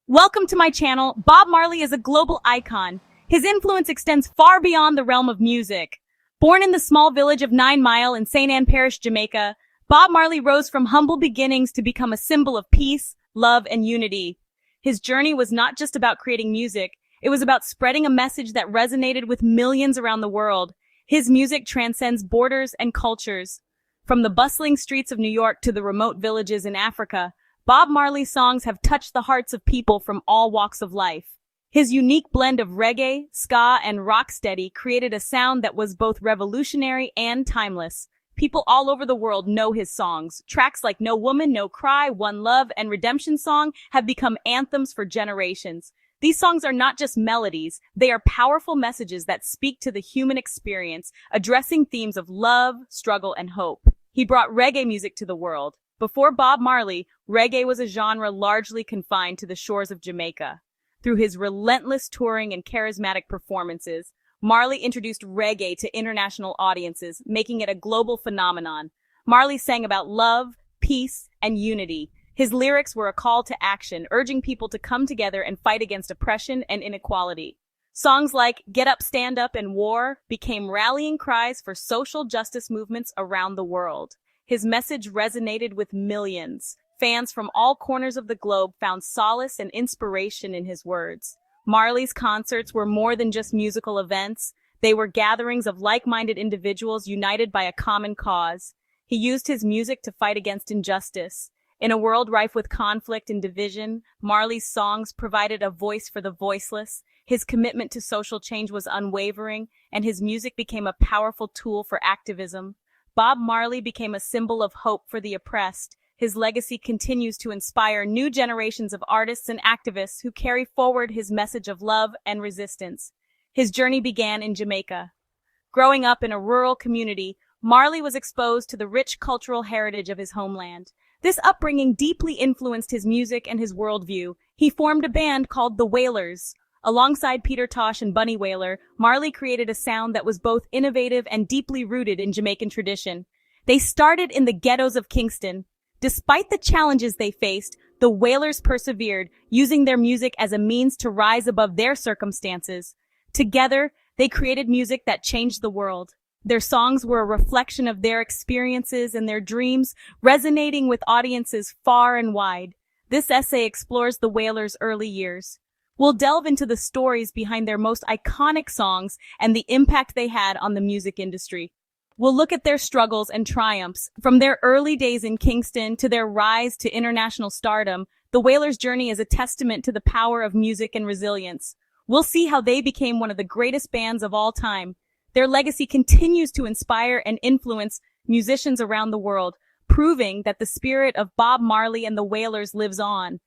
Welcome to my channel. Bob Marley is a global icon. His influence extends far beyond the realm of music. Born in the small village of 9 Mile in St. Ann Parish, Jamaica, Bob Marley rose from humble beginnings to become a symbol of peace, love, and unity. His journey was not just about creating music, it was about spreading a message that resonated with millions around the world. His music transcends borders and cultures. From the bustling streets of New York to the remote villages in Africa, Bob Marley's songs have touched the hearts of people from all walks of life. His unique blend of reggae, ska, and rocksteady created a sound that was both revolutionary and timeless. People all over the world know his songs. Tracks like No Woman, No Cry, One Love, and Redemption Song have become anthems for generations. These songs are not just melodies, they are powerful messages that speak to the human experience, addressing themes of love, struggle, and hope. He brought reggae music to the world. Before Bob Marley, reggae was a genre largely confined to the shores of Jamaica. Through his relentless touring and charismatic performances, Marley introduced reggae to international audiences, making it a global phenomenon. Marley sang about love, peace, and unity. His lyrics were a call to action, urging people to come together and fight against oppression and inequality. Songs like Get Up, Stand Up, and War became rallying cries for social justice movements around the world. His message resonated with millions. Fans from all corners of the globe found solace and inspiration in his words. Marley's concerts were more than just musical events. They were gatherings of like-minded individuals united by a common cause. He used his music to fight against injustice. In a world rife with conflict and division, Marley's songs provided a voice for the voiceless. His commitment to social change was unwavering, and his music became a powerful tool for activism. Bob Marley became a symbol of hope for the oppressed. His legacy continues to inspire new generations of artists and activists who carry forward his message of love and resistance. His journey began in Jamaica. Growing up in a rural community, Marley was exposed to the rich cultural heritage of his homeland. This upbringing deeply influenced his music and his worldview. He formed a band called The Wailers. Alongside Tosh and Bunny Wailer, Marley created a sound that was both innovative and deeply rooted in Jamaican tradition. They started in the ghettos of Kingston. Despite the challenges they faced, the Wailers persevered, using their music as a means to rise above their circumstances. Together, they created music that changed the world. Their songs were a reflection of their experiences and their dreams, resonating with audiences far and wide. This essay explores the Wailers' early years. We'll delve into the stories behind their most iconic songs and the impact they had on the music industry. We'll look at their struggles and triumphs. From their early days in Kingston to their rise to international stardom, the Wailers' journey is a testament to the power of music and resilience. We'll see how they became one of the greatest bands of all time. Their legacy continues to inspire and influence musicians around the world, proving that the spirit of Bob Marley and the Wailers lives on.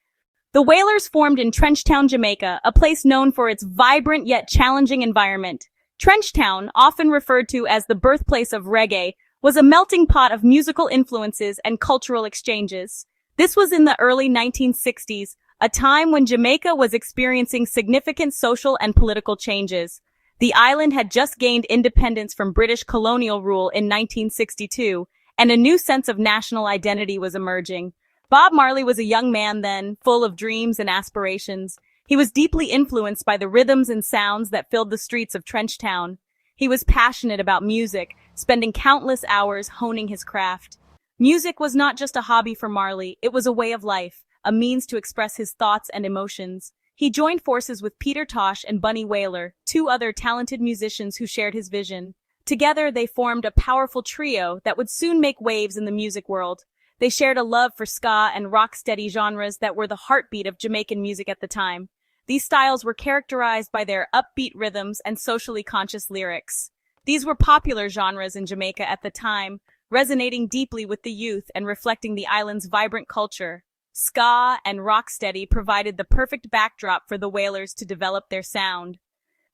The Wailers formed in Trenchtown, Jamaica, a place known for its vibrant yet challenging environment. Trenchtown, often referred to as the birthplace of reggae, was a melting pot of musical influences and cultural exchanges. This was in the early 1960s, a time when Jamaica was experiencing significant social and political changes. The island had just gained independence from British colonial rule in 1962, and a new sense of national identity was emerging. Bob Marley was a young man then, full of dreams and aspirations. He was deeply influenced by the rhythms and sounds that filled the streets of Trenchtown. He was passionate about music, spending countless hours honing his craft. Music was not just a hobby for Marley, it was a way of life, a means to express his thoughts and emotions. He joined forces with Tosh and Bunny Wailer, two other talented musicians who shared his vision. Together, they formed a powerful trio that would soon make waves in the music world. They shared a love for ska and rocksteady genres that were the heartbeat of Jamaican music at the time. These styles were characterized by their upbeat rhythms and socially conscious lyrics. These were popular genres in Jamaica at the time, resonating deeply with the youth and reflecting the island's vibrant culture. Ska and rocksteady provided the perfect backdrop for the Wailers to develop their sound.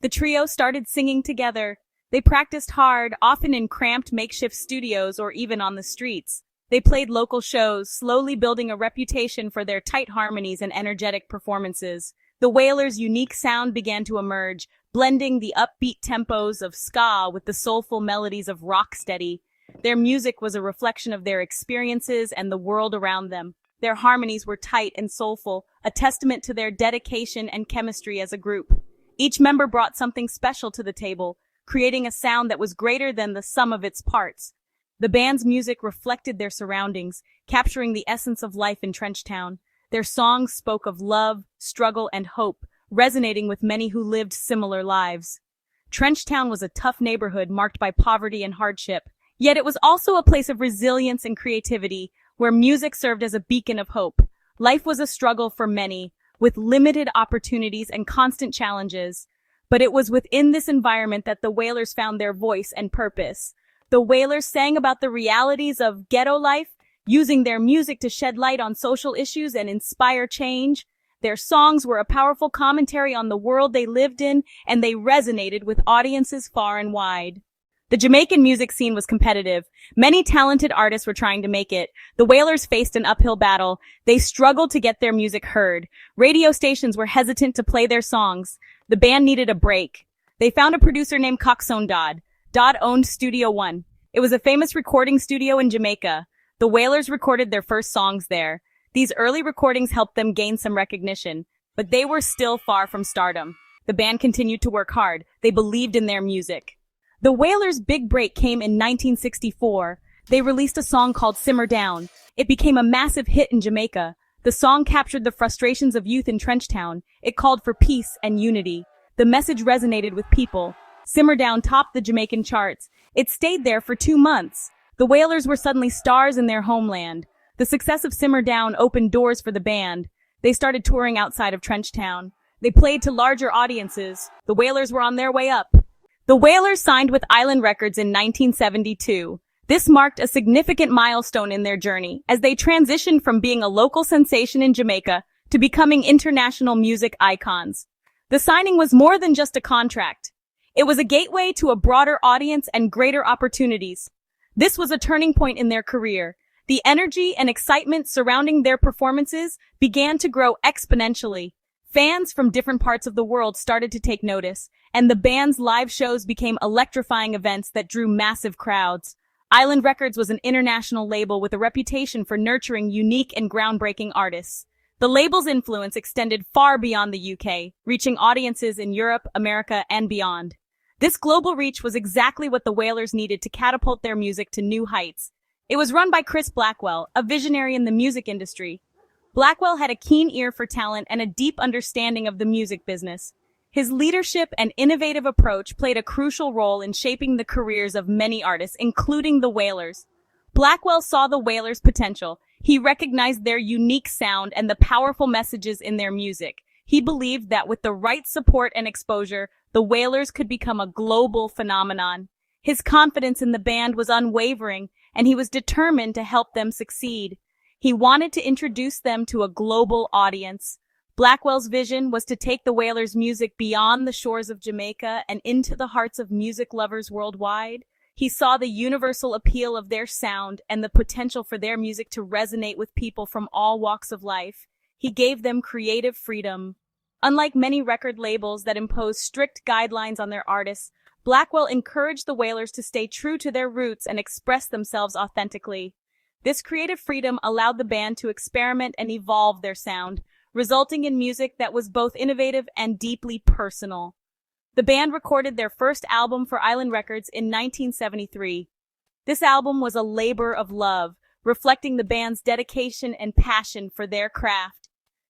The trio started singing together. They practiced hard, often in cramped makeshift studios or even on the streets. They played local shows, slowly building a reputation for their tight harmonies and energetic performances. The Wailers' unique sound began to emerge, blending the upbeat tempos of ska with the soulful melodies of rocksteady. Their music was a reflection of their experiences and the world around them. Their harmonies were tight and soulful, a testament to their dedication and chemistry as a group. Each member brought something special to the table, creating a sound that was greater than the sum of its parts. The band's music reflected their surroundings, capturing the essence of life in Trenchtown. Their songs spoke of love, struggle, and hope, resonating with many who lived similar lives. Trenchtown was a tough neighborhood marked by poverty and hardship, yet it was also a place of resilience and creativity, where music served as a beacon of hope. Life was a struggle for many, with limited opportunities and constant challenges. But it was within this environment that the Wailers found their voice and purpose. The Wailers sang about the realities of ghetto life, using their music to shed light on social issues and inspire change. Their songs were a powerful commentary on the world they lived in, and they resonated with audiences far and wide. The Jamaican music scene was competitive. Many talented artists were trying to make it. The Wailers faced an uphill battle. They struggled to get their music heard. Radio stations were hesitant to play their songs. The band needed a break. They found a producer named Coxsone Dodd. Dodd owned Studio One. It was a famous recording studio in Jamaica. The Wailers recorded their first songs there. These early recordings helped them gain some recognition, but they were still far from stardom. The band continued to work hard. They believed in their music. The Wailers' big break came in 1964. They released a song called Simmer Down. It became a massive hit in Jamaica. The song captured the frustrations of youth in Trenchtown. It called for peace and unity. The message resonated with people. Simmer Down topped the Jamaican charts. It stayed there for 2 months. The Wailers were suddenly stars in their homeland. The success of Simmer Down opened doors for the band. They started touring outside of Trenchtown. They played to larger audiences. The Wailers were on their way up. The Wailers signed with Island Records in 1972. This marked a significant milestone in their journey, as they transitioned from being a local sensation in Jamaica to becoming international music icons. The signing was more than just a contract. It was a gateway to a broader audience and greater opportunities. This was a turning point in their career. The energy and excitement surrounding their performances began to grow exponentially. Fans from different parts of the world started to take notice, and the band's live shows became electrifying events that drew massive crowds. Island Records was an international label with a reputation for nurturing unique and groundbreaking artists. The label's influence extended far beyond the UK, reaching audiences in Europe, America, and beyond. This global reach was exactly what the Wailers needed to catapult their music to new heights. It was run by Chris Blackwell, a visionary in the music industry. Blackwell had a keen ear for talent and a deep understanding of the music business. His leadership and innovative approach played a crucial role in shaping the careers of many artists, including the Wailers. Blackwell saw the Wailers' potential. He recognized their unique sound and the powerful messages in their music. He believed that with the right support and exposure, the Wailers could become a global phenomenon. His confidence in the band was unwavering, and he was determined to help them succeed. He wanted to introduce them to a global audience. Blackwell's vision was to take the Wailers' music beyond the shores of Jamaica and into the hearts of music lovers worldwide. He saw the universal appeal of their sound and the potential for their music to resonate with people from all walks of life. He gave them creative freedom. Unlike many record labels that impose strict guidelines on their artists, Blackwell encouraged the Wailers to stay true to their roots and express themselves authentically. This creative freedom allowed the band to experiment and evolve their sound, resulting in music that was both innovative and deeply personal. The band recorded their first album for Island Records in 1973. This album was a labor of love, reflecting the band's dedication and passion for their craft.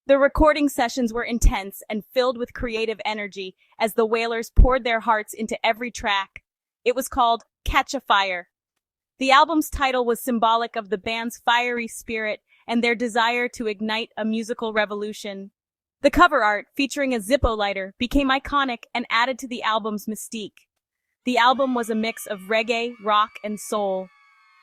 The recording sessions were intense and filled with creative energy as the Wailers poured their hearts into every track. It was called Catch a Fire. The album's title was symbolic of the band's fiery spirit and their desire to ignite a musical revolution. The cover art, featuring a Zippo lighter, became iconic and added to the album's mystique. The album was a mix of reggae, rock, and soul.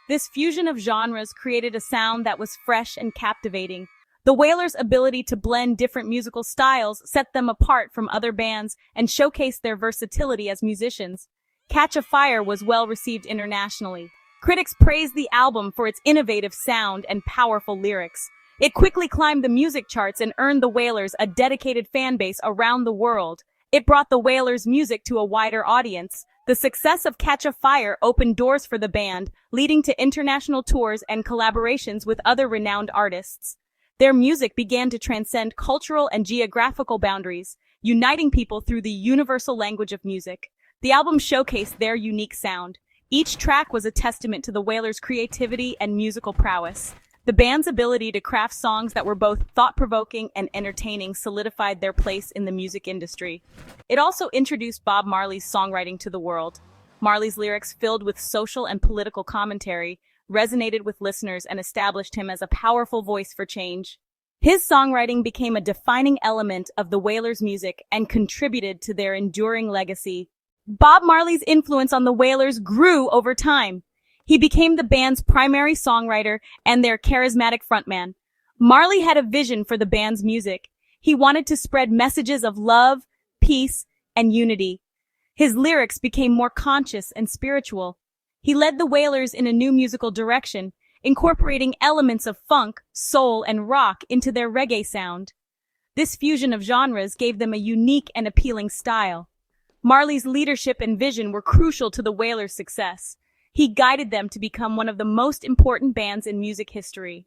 This fusion of genres created a sound that was fresh and captivating. The Wailers' ability to blend different musical styles set them apart from other bands and showcased their versatility as musicians. Catch a Fire was well received internationally. Critics praised the album for its innovative sound and powerful lyrics. It quickly climbed the music charts and earned the Wailers a dedicated fan base around the world. It brought the Wailers' music to a wider audience. The success of Catch a Fire opened doors for the band, leading to international tours and collaborations with other renowned artists. Their music began to transcend cultural and geographical boundaries, uniting people through the universal language of music. The album showcased their unique sound. Each track was a testament to the Wailers' creativity and musical prowess. The band's ability to craft songs that were both thought-provoking and entertaining solidified their place in the music industry. It also introduced Bob Marley's songwriting to the world. Marley's lyrics, filled with social and political commentary, resonated with listeners and established him as a powerful voice for change. His songwriting became a defining element of the Wailers' music and contributed to their enduring legacy. Bob Marley's influence on the Wailers grew over time. He became the band's primary songwriter and their charismatic frontman. Marley had a vision for the band's music. He wanted to spread messages of love, peace, and unity. His lyrics became more conscious and spiritual. He led the Wailers in a new musical direction, incorporating elements of funk, soul, and rock into their reggae sound. This fusion of genres gave them a unique and appealing style. Marley's leadership and vision were crucial to the Wailers' success. He guided them to become one of the most important bands in music history.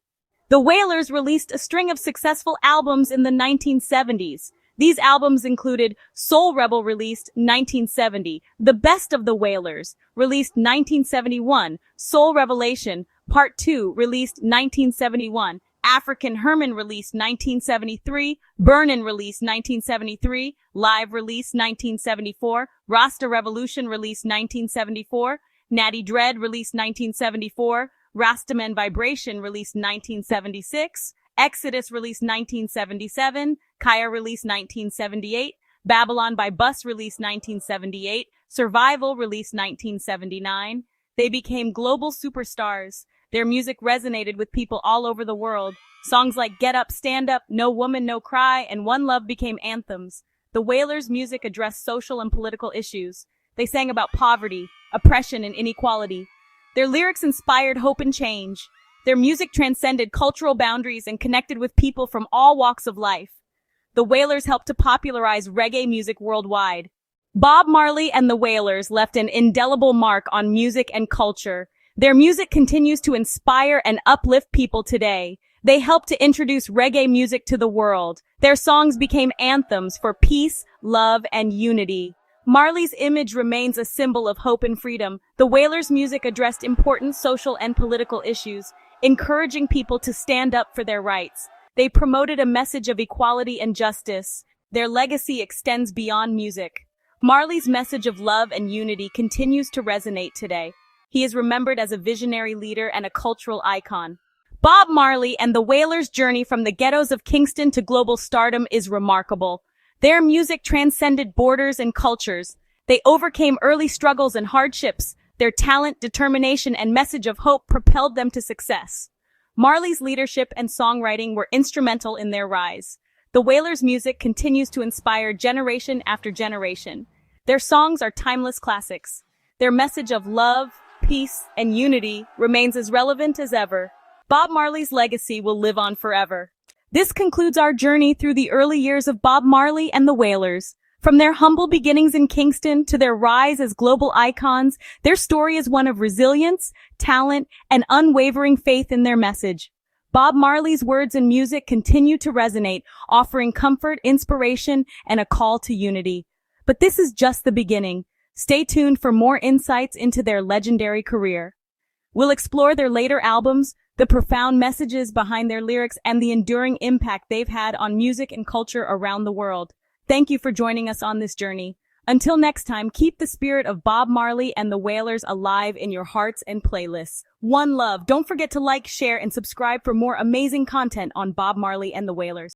The Wailers released a string of successful albums in the 1970s. These albums included Soul Rebel, released 1970, The Best of the Wailers, released 1971, Soul Revelation, Part 2, released 1971, African Herman, released 1973, Burnin', released 1973, Live, released 1974, Rasta Revolution, released 1974, Natty Dread, released 1974, Rastaman Vibration, released 1976, Exodus, released 1977, Kaya, released 1978, Babylon by Bus, released 1978, Survival, released 1979. They became global superstars. Their music resonated with people all over the world. Songs like Get Up, Stand Up, No Woman, No Cry, and One Love became anthems. The Wailers' music addressed social and political issues. They sang about poverty, oppression, and inequality. Their lyrics inspired hope and change. Their music transcended cultural boundaries and connected with people from all walks of life. The Wailers helped to popularize reggae music worldwide. Bob Marley and the Wailers left an indelible mark on music and culture. Their music continues to inspire and uplift people today. They helped to introduce reggae music to the world. Their songs became anthems for peace, love, and unity. Marley's image remains a symbol of hope and freedom. The Wailers' music addressed important social and political issues, encouraging people to stand up for their rights. They promoted a message of equality and justice. Their legacy extends beyond music. Marley's message of love and unity continues to resonate today. He is remembered as a visionary leader and a cultural icon. Bob Marley and the Wailers' journey from the ghettos of Kingston to global stardom is remarkable. Their music transcended borders and cultures. They overcame early struggles and hardships. Their talent, determination, and message of hope propelled them to success. Marley's leadership and songwriting were instrumental in their rise. The Wailers' music continues to inspire generation after generation. Their songs are timeless classics. Their message of love, peace, and unity remains as relevant as ever. Bob Marley's legacy will live on forever. This concludes our journey through the early years of Bob Marley and the Wailers. From their humble beginnings in Kingston to their rise as global icons, their story is one of resilience, talent, and unwavering faith in their message. Bob Marley's words and music continue to resonate, offering comfort, inspiration, and a call to unity. But this is just the beginning. Stay tuned for more insights into their legendary career. We'll explore their later albums, the profound messages behind their lyrics, and the enduring impact they've had on music and culture around the world. Thank you for joining us on this journey. Until next time, keep the spirit of Bob Marley and the Wailers alive in your hearts and playlists. One love. Don't forget to like, share, and subscribe for more amazing content on Bob Marley and the Wailers.